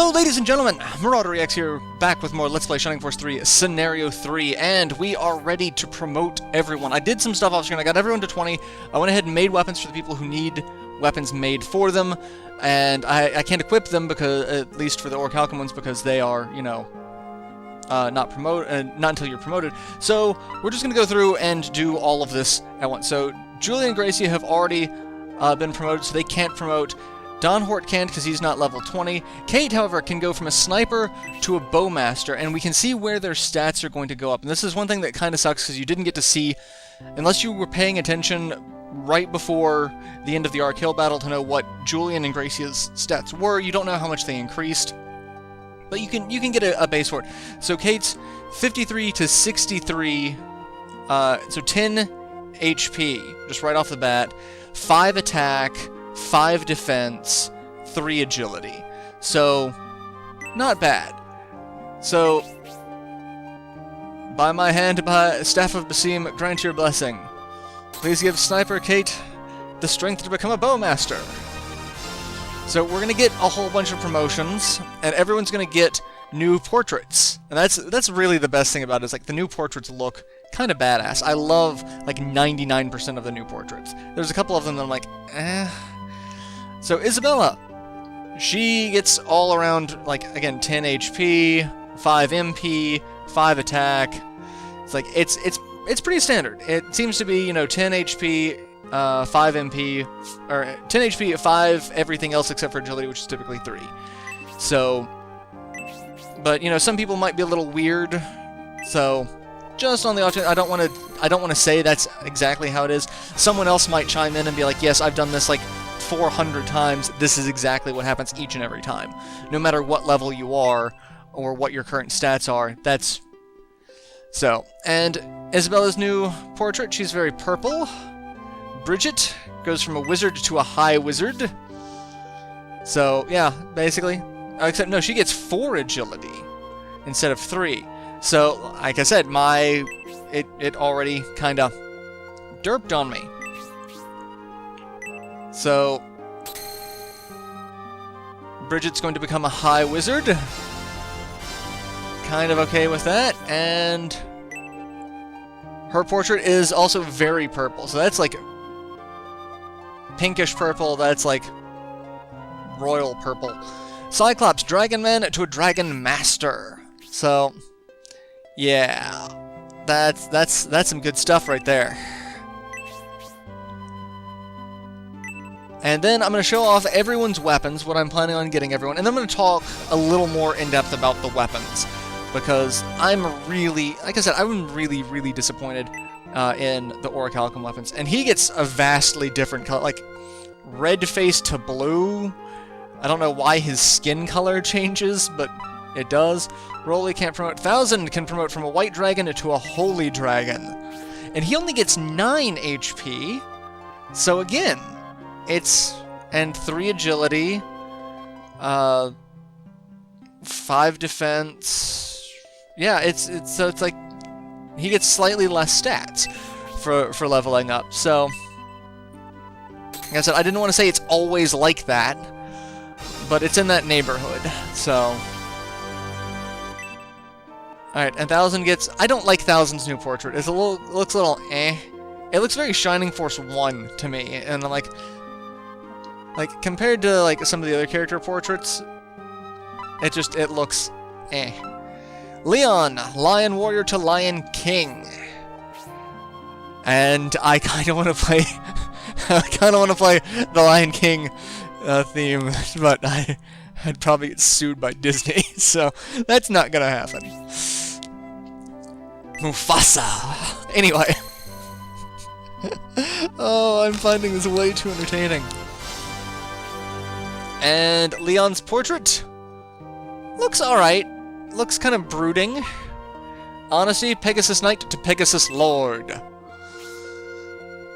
Hello ladies and gentlemen, MarauderEX here, back with more Let's Play Shining Force 3 Scenario 3, and we are ready to promote everyone. I did some stuff off screen, I got everyone to 20, I went ahead and made weapons for the people who need weapons made for them, and I can't equip them, because at least for the Orichalcum ones, because they are, you know, not until you're promoted. So we're just going to go through and do all of this at once. So Julia and Gracie have already been promoted, so they can't promote. Don Hort can because he's not level 20. Kate, however, can go from a sniper to a bowmaster, and we can see where their stats are going to go up. And this is one thing that kind of sucks because you didn't get to see, unless you were paying attention right before the end of the Arc Hill battle to know what Julian and Gracie's stats were. You don't know how much they increased, but you can get a base for it. So Kate's 53 to 63, so 10 HP, just right off the bat, 5 attack, 5 defense, 3 agility. So, not bad. So, by my hand, by staff of Basim, grant your blessing. Please give Sniper Kate the strength to become a bowmaster. So we're gonna get a whole bunch of promotions, and everyone's gonna get new portraits. And that's really the best thing about it, is like the new portraits look kind of badass. I love like 99% of the new portraits. There's a couple of them that I'm like, eh. So Isabella, she gets all around, like, again, 10 HP, 5 MP, 5 attack. It's like, it's pretty standard. It seems to be, you know, 10 HP, 5 MP, or 10 HP, 5 everything else except for agility, which is typically 3. So, but, you know, some people might be a little weird, so just on the off chance, I don't want to say that's exactly how it is. Someone else might chime in and be like, yes, I've done this like 400 times, this is exactly what happens each and every time. No matter what level you are, or what your current stats are, that's... So, and Isabella's new portrait, she's very purple. Bridget goes from a wizard to a high wizard. So, yeah, basically. Except, no, she gets 4 agility instead of 3. So, like I said, it already kinda derped on me. So, Bridget's going to become a high wizard. Kind of okay with that, and her portrait is also very purple. So that's like pinkish purple, that's like royal purple. Cyclops, Dragon Man to a Dragon Master. So, yeah, that's some good stuff right there. And then I'm going to show off everyone's weapons, what I'm planning on getting everyone, and then I'm going to talk a little more in depth about the weapons, because I'm really, like I said, I'm really disappointed in the Orichalcum weapons, and he gets a vastly different color, like red face to blue. I don't know why his skin color changes, but it does. Rolly can't promote. 1000 can promote from a white dragon to a holy dragon, and he only gets 9 HP. So again, it's, and 3 agility, 5 defense. Yeah, so it's like he gets slightly less stats for leveling up. So, like I said, I didn't want to say it's always like that, but it's in that neighborhood. So, alright, and 1000 gets... I don't like 1000's new portrait. It's looks a little eh. It looks very Shining Force 1 to me, and I'm like, compared to, like, some of the other character portraits, it looks eh. Leon, Lion Warrior to Lion King. And I kind of want to play... the Lion King theme, but I'd probably get sued by Disney, so that's not gonna happen. Mufasa! Anyway. Oh, I'm finding this way too entertaining. And Leon's portrait looks alright. Looks kind of brooding. Honesty, Pegasus Knight to Pegasus Lord.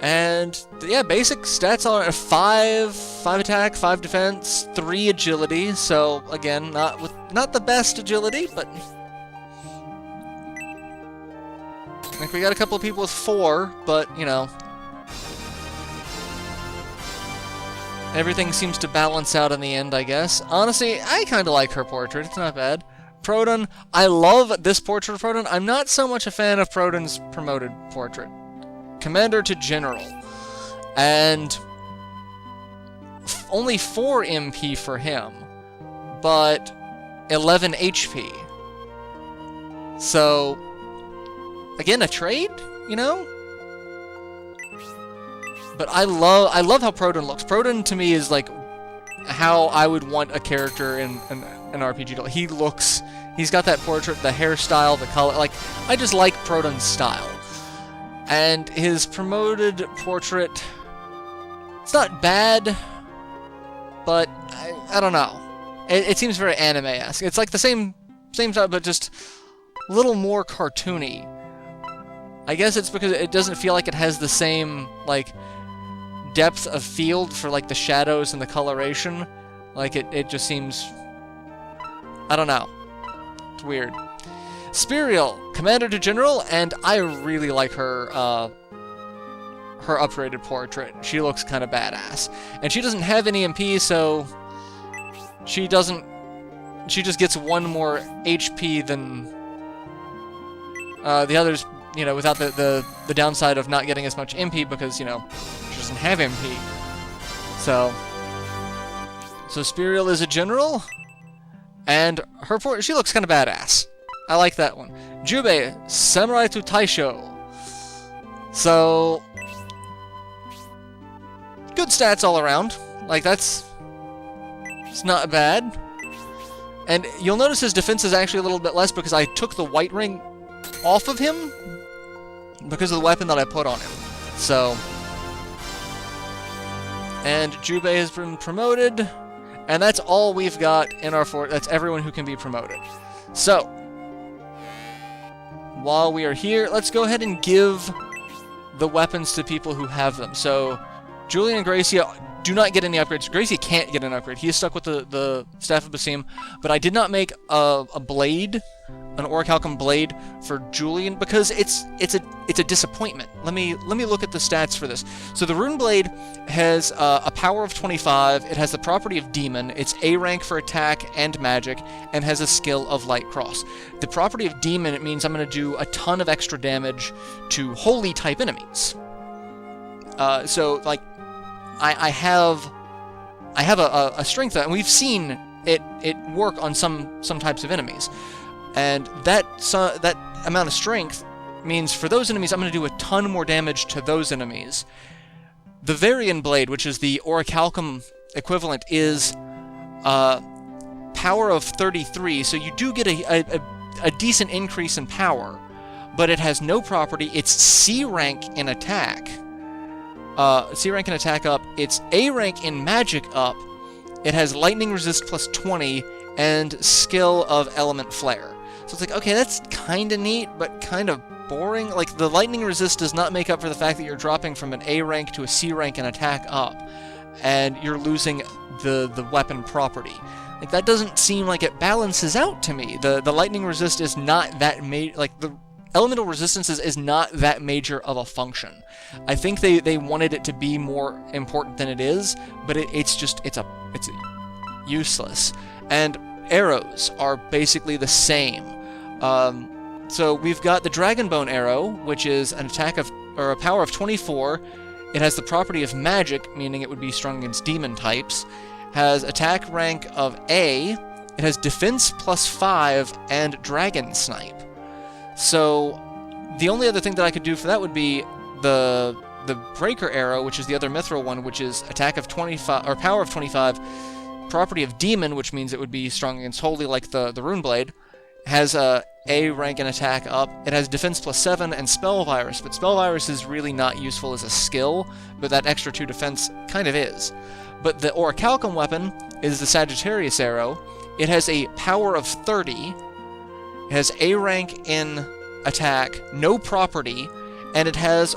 And, yeah, basic stats are 5 attack, 5 defense, 3 agility. So, again, not the best agility, but... like, we got a couple of people with 4, but, you know... Everything seems to balance out in the end, I guess. Honestly, I kind of like her portrait. It's not bad. Proton, I love this portrait of Proton. I'm not so much a fan of Proton's promoted portrait. Commander to General. And only 4 MP for him, but 11 HP. So, again, a trade, you know? But I love how Proton looks. Proton to me is like how I would want a character in an RPG to look. He's got that portrait, the hairstyle, the color, like, I just like Proton's style. And his promoted portrait, it's not bad, but I don't know. It seems very anime-esque. It's like the same type, but just a little more cartoony. I guess it's because it doesn't feel like it has the same, like, depth of field for, like, the shadows and the coloration. Like, it just seems... I don't know. It's weird. Spiriel, Commander to General, and I really like her, her upgraded portrait. She looks kind of badass. And she doesn't have any MP, so... She just gets 1 more HP than... the others, you know, without the downside of not getting as much MP because, you know, she doesn't have MP. So Spiriel is a General, and her portrait, she looks kind of badass. I like that one. Jubei, Samurai to Taisho. So, good stats all around. Like, it's not bad. And you'll notice his defense is actually a little bit less because I took the white ring off of him because of the weapon that I put on him. So, and Jubei has been promoted, and that's all we've got in our fort. That's everyone who can be promoted. So, while we are here, let's go ahead and give the weapons to people who have them. So, Julian and Gracia do not get any upgrades. Gracie can't get an upgrade. He is stuck with the Staff of Basim, but I did not make a blade, an Orichalcum blade for Julian because it's a disappointment. Let me look at the stats for this. So the Rune Blade has a power of 25. It has the property of Demon. It's A rank for attack and magic, and has a skill of Light Cross. The property of Demon, it means I'm going to do a ton of extra damage to holy type enemies. So like I have a strength that, and we've seen it work on some types of enemies. And that amount of strength means for those enemies, I'm going to do a ton more damage to those enemies. The Varian Blade, which is the Orichalcum equivalent, is power of 33, so you do get a decent increase in power, but it has no property. It's C rank in attack. C rank in attack up. It's A rank in magic up. It has lightning resist plus 20 and skill of element flare. So it's like, okay, that's kind of neat, but kind of boring. Like, the lightning resist does not make up for the fact that you're dropping from an A rank to a C rank in attack up, and you're losing the weapon property. Like, that doesn't seem like it balances out to me. The lightning resist is not that like, the elemental resistances is not that major of a function. I think they wanted it to be more important than it is, but it's useless. And arrows are basically the same. So we've got the Dragonbone arrow, which is an attack of, or a power of 24. It has the property of magic, meaning it would be strong against demon types. Has attack rank of A. It has defense plus 5 and dragon snipe. So the only other thing that I could do for that would be the Breaker arrow, which is the other mithril one, which is attack of 25 or power of 25. Property of demon, which means it would be strong against holy like the Rune Blade, has a rank and attack up. It has defense plus 7 and spell virus, but spell virus is really not useful as a skill, but that extra 2 defense kind of is. But the Orichalcum weapon is the Sagittarius arrow. It has a power of 30. It has A rank in attack, no property, and it has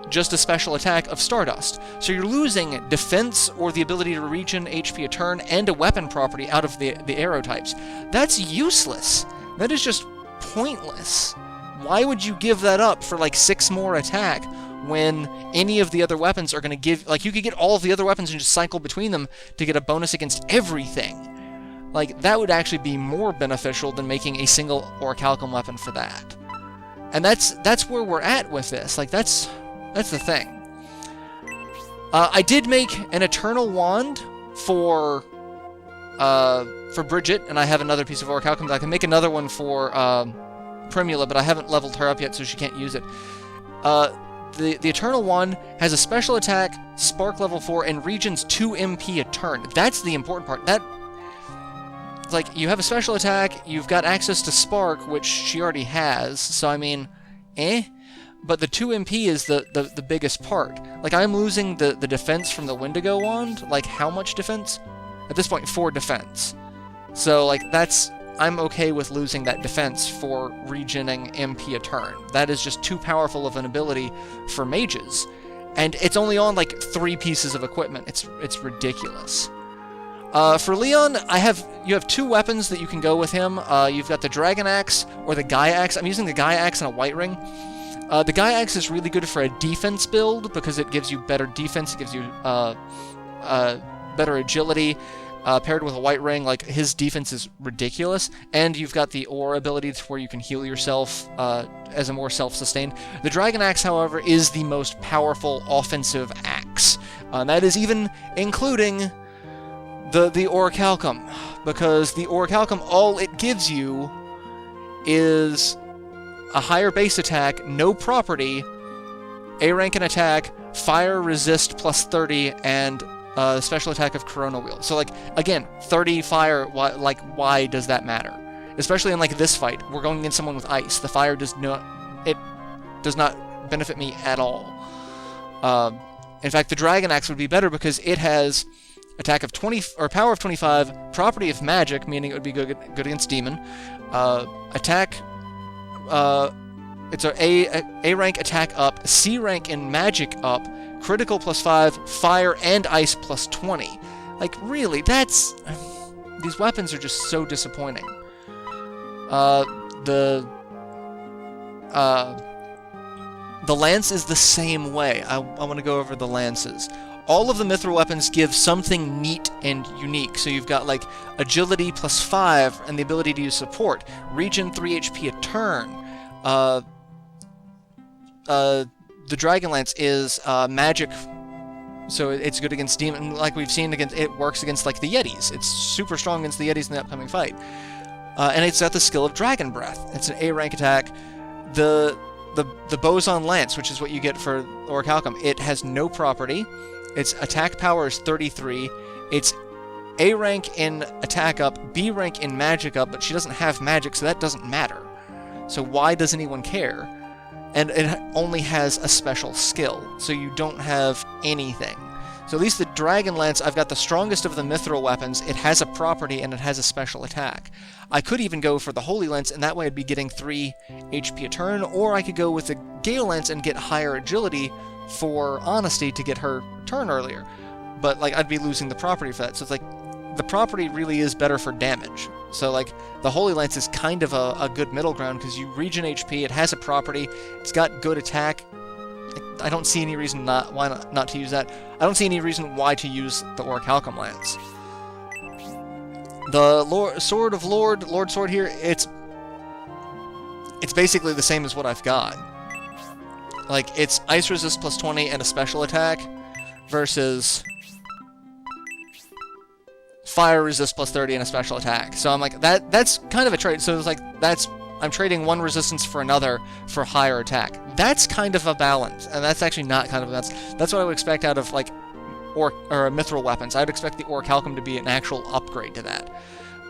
just a special attack of Stardust. So you're losing defense or the ability to regen HP a turn and a weapon property out of the arrow types. That's useless. That is just pointless. Why would you give that up for like 6 more attack when any of the other weapons are going to give... Like, you could get all of the other weapons and just cycle between them to get a bonus against everything. Like, that would actually be more beneficial than making a single orichalcum weapon for that. And that's where we're at with this. Like, that's the thing. I did make an Eternal Wand for Bridget, and I have another piece of orichalcum. I can make another one for Primula, but I haven't leveled her up yet, so she can't use it. The Eternal Wand has a special attack, spark level 4, and regens 2 MP a turn. That's the important part. That, like, you have a special attack, you've got access to spark, which she already has, so I mean, but the 2 MP is the biggest part. Like, I'm losing the defense from the Wendigo Wand. Like, how much defense? At this point, 4 defense. So, like, I'm okay with losing that defense for regening MP a turn. That is just too powerful of an ability for mages. And it's only on, like, 3 pieces of equipment. It's ridiculous. For Leon, you have 2 weapons that you can go with him. You've got the Dragon Axe or the Gaia Axe. I'm using the Gaia Axe and a White Ring. The Gaia Axe is really good for a defense build because it gives you better defense. It gives you better agility. Paired with a White Ring, like, his defense is ridiculous. And you've got the Aura ability to where you can heal yourself as a more self-sustained. The Dragon Axe, however, is the most powerful offensive axe. That is even including the orichalcum, because the orichalcum, all it gives you is a higher base attack, no property, A rank in attack, fire resist plus 30, and special attack of Corona Wheel. So, like, again, 30 fire, why does that matter? Especially in, like, this fight, we're going against someone with ice. The fire does not benefit me at all. In fact, the Dragon Axe would be better because it has attack of 20, or power of 25, property of magic, meaning it would be good against demon. Attack, it's a rank attack up, C rank in magic up, critical plus 5, fire and ice plus 20. Like, really, these weapons are just so disappointing. The lance is the same way. I want to go over the lances. All of the mithril weapons give something neat and unique. So you've got, like, agility plus 5 and the ability to use support. Regen 3 HP a turn. The Dragon Lance is magic, so it's good against demon. Like we've seen, it works against, like, the Yetis. It's super strong against the Yetis in the upcoming fight. And it's got the skill of Dragon Breath. It's an A rank attack. The Boson Lance, which is what you get for orichalcum, it has no property. Its attack power is 33. It's A rank in attack up, B rank in magic up, but she doesn't have magic, so that doesn't matter. So why does anyone care? And it only has a special skill, so you don't have anything. So at least the Dragon Lance, I've got the strongest of the mithril weapons. It has a property and it has a special attack. I could even go for the Holy Lance, and that way I'd be getting 3 HP a turn, or I could go with the Gale Lance and get higher agility for Honesty to get her turn earlier. But, like, I'd be losing the property for that. So it's like, the property really is better for damage. So, like, the Holy Lance is kind of a good middle ground, because you regen HP, it has a property, it's got good attack. I don't see any reason why not to use that. I don't see any reason why to use the orichalcum lance. The Sword of Lord Sword here, it's basically the same as what I've got. Like, it's ice resist plus 20 and a special attack versus fire resist plus 30 and a special attack. So I'm like, that's kind of a trade. So it's like, I'm trading one resistance for another for higher attack. That's kind of a balance, and that's actually not kind of a balance. That's what I would expect out of, like, mithril weapons. I'd expect the orichalcum to be an actual upgrade to that.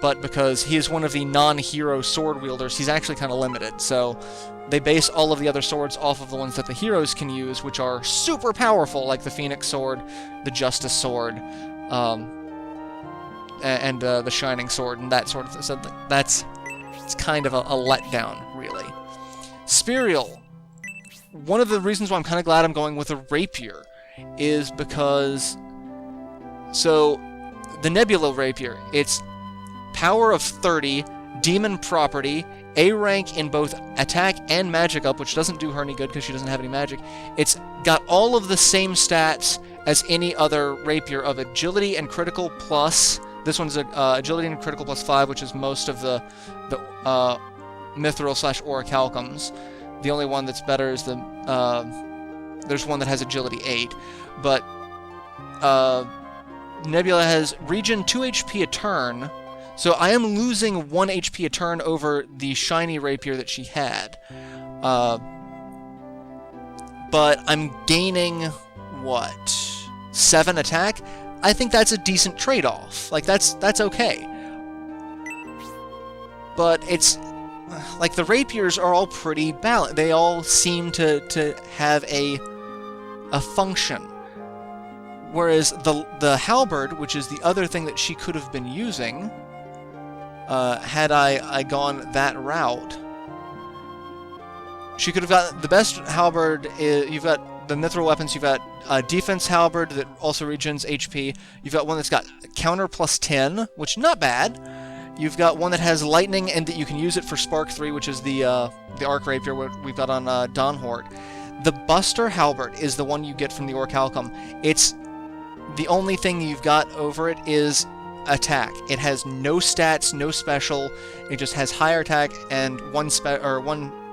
But because he is one of the non-hero sword wielders, he's actually kind of limited. So they base all of the other swords off of the ones that the heroes can use, which are super powerful, like the Phoenix Sword, the Justice Sword, and the Shining Sword, and that sort of thing. So it's kind of a letdown, really. Spirial. One of the reasons why I'm kind of glad I'm going with a Rapier is because... So, the Nebula Rapier, it's power of 30, demon property, A rank in both attack and magic up, which doesn't do her any good because she doesn't have any magic. It's got all of the same stats as any other rapier of agility and critical plus. This one's agility and critical plus 5, which is most of the mithril / orichalcums. The only one that's better is the there's one that has agility 8, but Nebula has regen 2 HP a turn, so I am losing 1 HP a turn over the shiny rapier that she had. But I'm gaining, what, 7 attack? I think that's a decent trade-off. Like, that's okay. But it's, like, the rapiers are all pretty balanced. They all seem to have a function. Whereas the halberd, which is the other thing that she could have been using, had I gone that route, she could have got the best halberd. You've got the mithril weapons. You've got a defense halberd that also regens HP. You've got one that's got counter plus 10, which not bad. You've got one that has lightning and that you can use it for Spark 3, which is the arc rapier we've got on Dawnhort. The Buster halberd is the one you get from the orichalcum. It's the only thing you've got over it is attack. It has no stats, no special. It just has higher attack and one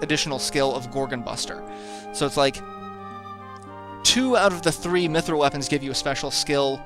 additional skill of Gorgon Buster. So it's like 2 out of the 3 mithril weapons give you a special skill.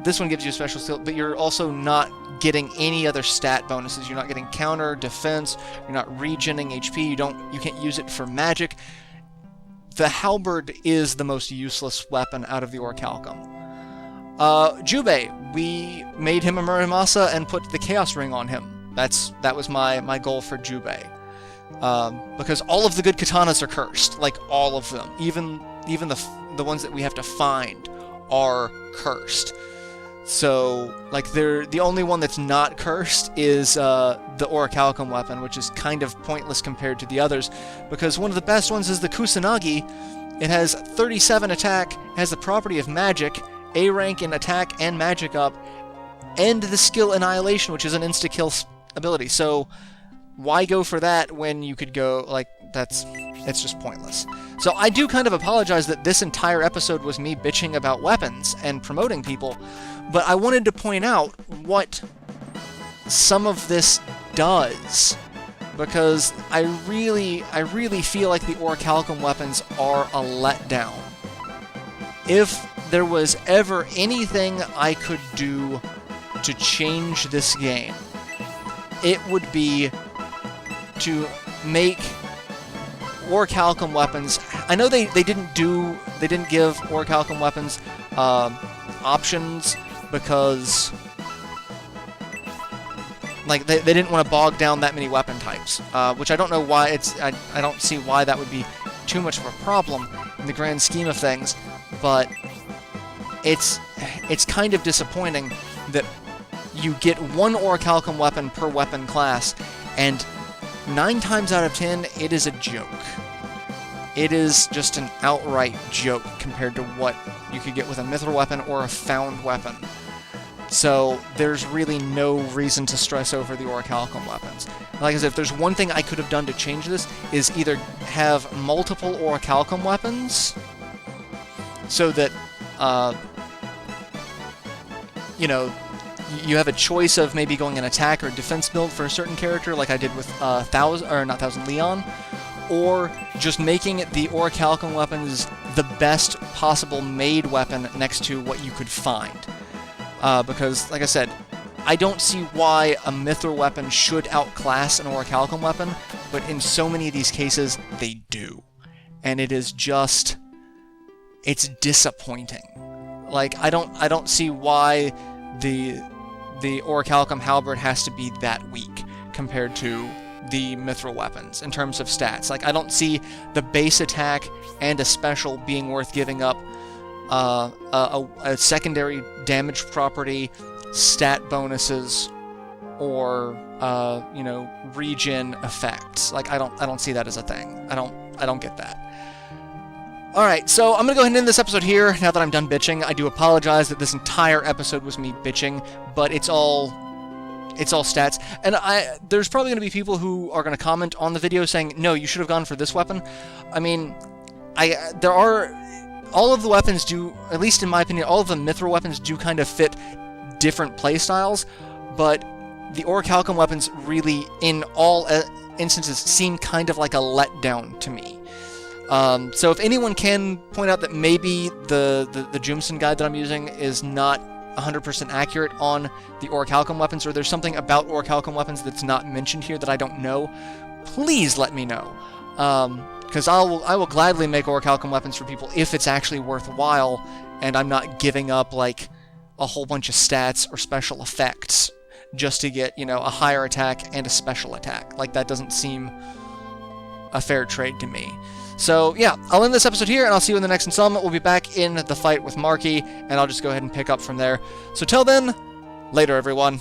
This one gives you a special skill, but you're also not getting any other stat bonuses. You're not getting counter, defense, you're not regening HP, you can't use it for magic. The halberd is the most useless weapon out of the orichalcum. Jubei, we made him a Muramasa and put the Chaos Ring on him. That was my goal for Jubei. Because all of the good katanas are cursed, like all of them. Even the ones that we have to find are cursed. So, like, the only one that's not cursed is the orichalcum weapon, which is kind of pointless compared to the others, because one of the best ones is the Kusanagi. It has 37 attack, has the property of magic, A rank in attack and magic up, and the skill Annihilation, which is an insta-kill ability. So, why go for that when you could go, like, it's just pointless. So I do kind of apologize that this entire episode was me bitching about weapons and promoting people, but I wanted to point out what some of this does, because I really feel like the orichalcum weapons are a letdown. If there was ever anything I could do to change this game, it would be to make orichalcum weapons. I know they didn't give orichalcum weapons options because, like, they didn't want to bog down that many weapon types, which I don't know why. I don't see why that would be too much of a problem in the grand scheme of things, but it's kind of disappointing that you get one orichalcum weapon per weapon class, and 9 times out of 10, it is a joke. It is just an outright joke compared to what you could get with a mithril weapon or a found weapon. So there's really no reason to stress over the orichalcum weapons. Like I said, if there's one thing I could have done to change this, is either have multiple orichalcum weapons, so that, you have a choice of maybe going an attack or defense build for a certain character, like I did with Leon, or just making the orichalcum weapons the best possible made weapon next to what you could find. Because, like I said, I don't see why a mithril weapon should outclass an orichalcum weapon, but in so many of these cases, they do. And it is just, it's disappointing. Like, I don't see why the orichalcum halberd has to be that weak compared to the mithril weapons in terms of stats. Like, I don't see the base attack and a special being worth giving up a secondary damage property, stat bonuses, or regen effects. Like, I don't see that as a thing. I don't get that. Alright, so I'm going to go ahead and end this episode here, now that I'm done bitching. I do apologize that this entire episode was me bitching, but it's all it's all stats. And there's probably going to be people who are going to comment on the video saying, no, you should have gone for this weapon. I mean, all of the weapons do, at least in my opinion, all of the Mithril weapons do kind of fit different playstyles, but the Orichalcum weapons really, in all instances, seem kind of like a letdown to me. So if anyone can point out that maybe the Jumson guide that I'm using is not 100% accurate on the Orichalcum weapons, or there's something about Orichalcum weapons that's not mentioned here that I don't know, please let me know. Because I will gladly make Orichalcum weapons for people if it's actually worthwhile, and I'm not giving up, like, a whole bunch of stats or special effects just to get, you know, a higher attack and a special attack. Like, that doesn't seem a fair trade to me. So, yeah, I'll end this episode here, and I'll see you in the next installment. We'll be back in the fight with Marky, and I'll just go ahead and pick up from there. So till then, later, everyone.